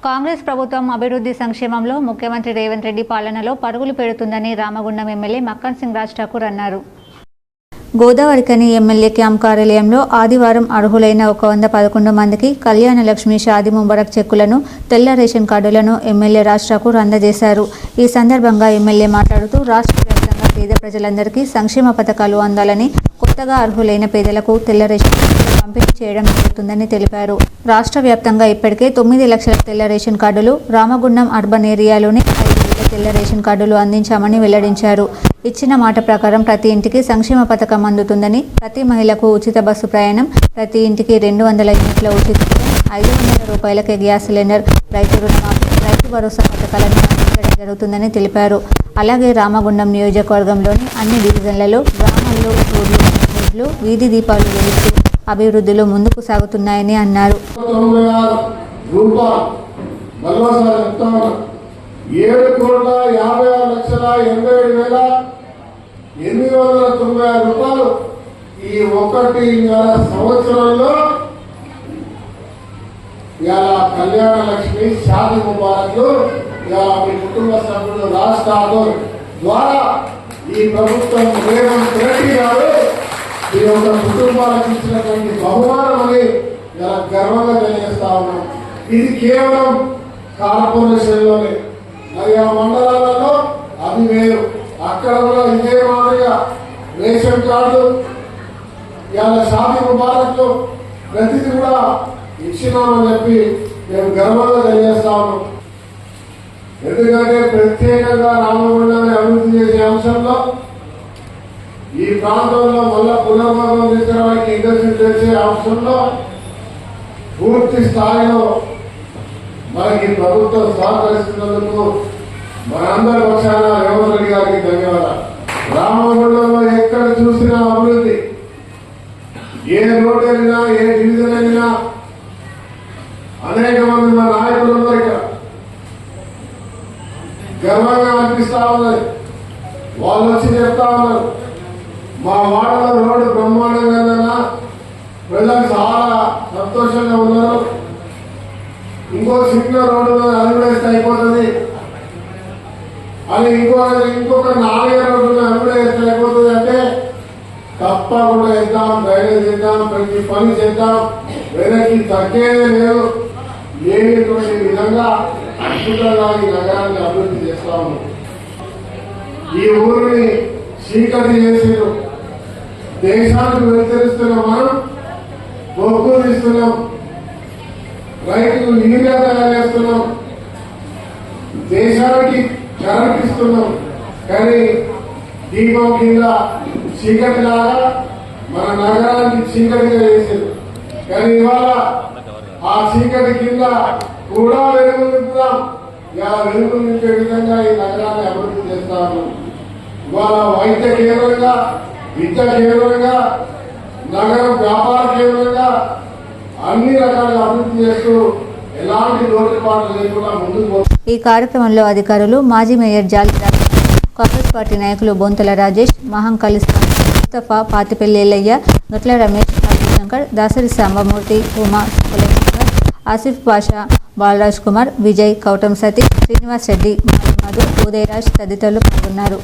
కాంగ్రెస్ ప్రభుత్వం అభివృద్ధి సంక్షేమంలో ముఖ్యమంత్రి రేవంత్ రెడ్డి పాలనలో పరుగులు పెడుతుందని రామగుండం ఎమ్మెల్యే మక్కన్ సింగ్ రాజ్ ఠాకూర్ అన్నారు. గోదావరిఖని ఎమ్మెల్యే క్యాంప్ కార్యాలయంలో ఆదివారం అర్హులైన 111 మందికి కళ్యాణ లక్ష్మి షాదీ ముబారక్ చెక్కులను, తెల్ల రేషన్ కార్డులను ఎమ్మెల్యే రాజ్ ఠాకూర్ అందజేశారు. ఈ సందర్భంగా ఎమ్మెల్యే మాట్లాడుతూ రాష్ట్ర వ్యాప్తంగా పేద ప్రజలందరికీ సంక్షేమ పథకాలు అందాలని, కొత్తగా అర్హులైన పేదలకు తెల్ల రేషన్ కార్డులు పంపిణీ చేయడం జరుగుతుందని తెలిపారు. రాష్ట్ర వ్యాప్తంగా ఇప్పటికే 9 లక్షల తెల్ల రేషన్ కార్డులు, రామగుండం అర్బన్ ఏరియాలోని 5,000 తెల్ల రేషన్ కార్డులు అందించామని వెల్లడించారు. ఇచ్చిన మాట ప్రకారం ప్రతి ఇంటికి సంక్షేమ పథకం అందుతుందని, ప్రతి మహిళకు ఉచిత బస్సు ప్రయాణం, ప్రతి ఇంటికి 200 యూనిట్ల ఉచిత, 500 రూపాయలకే గ్యాస్ సిలిండర్, రైతు రుణమాఫీ, రైతు భరోసా పథకాలను అందించడం జరుగుతుందని తెలిపారు. అలాగే రామగుండం నియోజకవర్గంలోని అన్ని డివిజన్లలో గ్రామాల్లో రోడ్లు, వీధి దీపాలు వెలుగుతూ అభివృద్ధిలో ముందుకు సాగుతున్నాయని అన్నారు. 7,56,87,890 రూపాయలు ఈ 1 సంవత్సరంలో ఇలా కళ్యాణ లక్ష్మి షాదీ ముబారక్లు ఇలా మీ కుటుంబ సభ్యులు రాష్ట్రాలు ద్వారా ఈ ప్రభుత్వం రేవంత్ రెడ్డి గారు ఈ యొక్క కుటుంబాలకు ఇచ్చినటువంటి బహుమానం అని ఇలా గర్వంగా తెలియజేస్తా ఉన్నాం. ఇది కేవలం కార్పొరేషన్లోనే, మరి ఆ మండలాలలో అవి వేరు. అక్కడ కూడా ఇదే మాదిరిగా రేషన్ కార్డు, ఇలా షాదీ ముబారక్లు ప్రతిదీ కూడా ఇచ్చినామని చెప్పి మేము గర్వంగా తెలియజేస్తా ఉన్నాం. ఎందుకంటే ప్రత్యేకంగా రామగుండాన్ని అభివృద్ధి చేసే అంశంలో ఈ ప్రాంతంలో మళ్ళా పునర్భాగం తీసుకురావడానికి ఇండస్ట్రీ చేసే అంశంలో పూర్తి స్థాయిలో మనకి ప్రభుత్వం సహకరిస్తున్నందుకు మనందరి పక్షాన రేవంత్ రెడ్డి గారికి ధన్యవాదాలు. రామగుండంలో ఎక్కడ చూసినా అభివృద్ధి, ఏ రోడ్డు వెళ్ళినా, ఏ డివిజన్ వెళ్ళినా అనేక మంది మా నాయకులు ఉన్నారు. ఇక్కడ గర్వంగా అనిపిస్తా ఉన్నది. వాళ్ళు వచ్చి చెప్తా ఉన్నారు, మా వాడలో రోడ్డు బ్రహ్మాండంగా, ప్రజలు చాలా సంతోషంగా ఉన్నారు. ఇంకో చిన్న రోడ్డు అది వేస్తే అయిపోతుంది అని, ఇంకొక 4 రోడ్డు అది వేస్తే అయిపోతుంది అంటే తప్పకుండా ఇద్దాం, డ్రైనేజ్ ఇద్దాం, ప్రతి పని చేద్దాం, వెనక్కి తగ్గేదే లేదు. లేనటువంటి విధంగా అద్భుతంగా ఈ నగరాన్ని అభివృద్ధి చేస్తా ఉన్నాం. ఈ ఊరిని చీకటి చేసిరు, దేశానికి వ్యతిరేస్తున్నాం, మనం బొగ్గు తీస్తున్నాం, రైతులు యూరియా తయారు చేస్తున్నాం, దేశానికి కరెంట్ ఇస్తున్నాం. కానీ దీపం కింద చీకటి లాగా మన నగరానికి చీకటిగా చేశారు. కానీ ఇవాళ ఆ చీకటి కింద కూడా వెలుగు నింపుదాం, ఇలా వెలుగు నింపే విధంగా ఈ నగరాన్ని అభివృద్ధి చేస్తాము. ఇవాళ వైద్య కేంద్రంగా, విద్య కేంద్రంగా, నగరం వ్యాపార కేంద్రంగా అన్ని రకాల అభివృద్ధి చేస్తూ ఎలాంటి లోటుపాట్లు లేకుండా ముందుకు. ఈ కార్యక్రమంలో అధికారులు, మాజీ మేయర్ జాలి, కాంగ్రెస్ పార్టీ నాయకులు బొంతల రాజేష్, మహంకాళి ముస్తఫా, పాతిపెల్లి ఎల్లయ్య, గట్ల రమేష్, శంకర్, దాసరి సాంబమూర్తి, ఉమా, కులశంకర్, ఆసిఫ్ బాషా, బాలరాజ్ కుమార్, విజయ్, కౌటం సతీష్, శ్రీనివాస్ రెడ్డి, మధు, ఉదయరాజ్ తదితరులు పాల్గొన్నారు.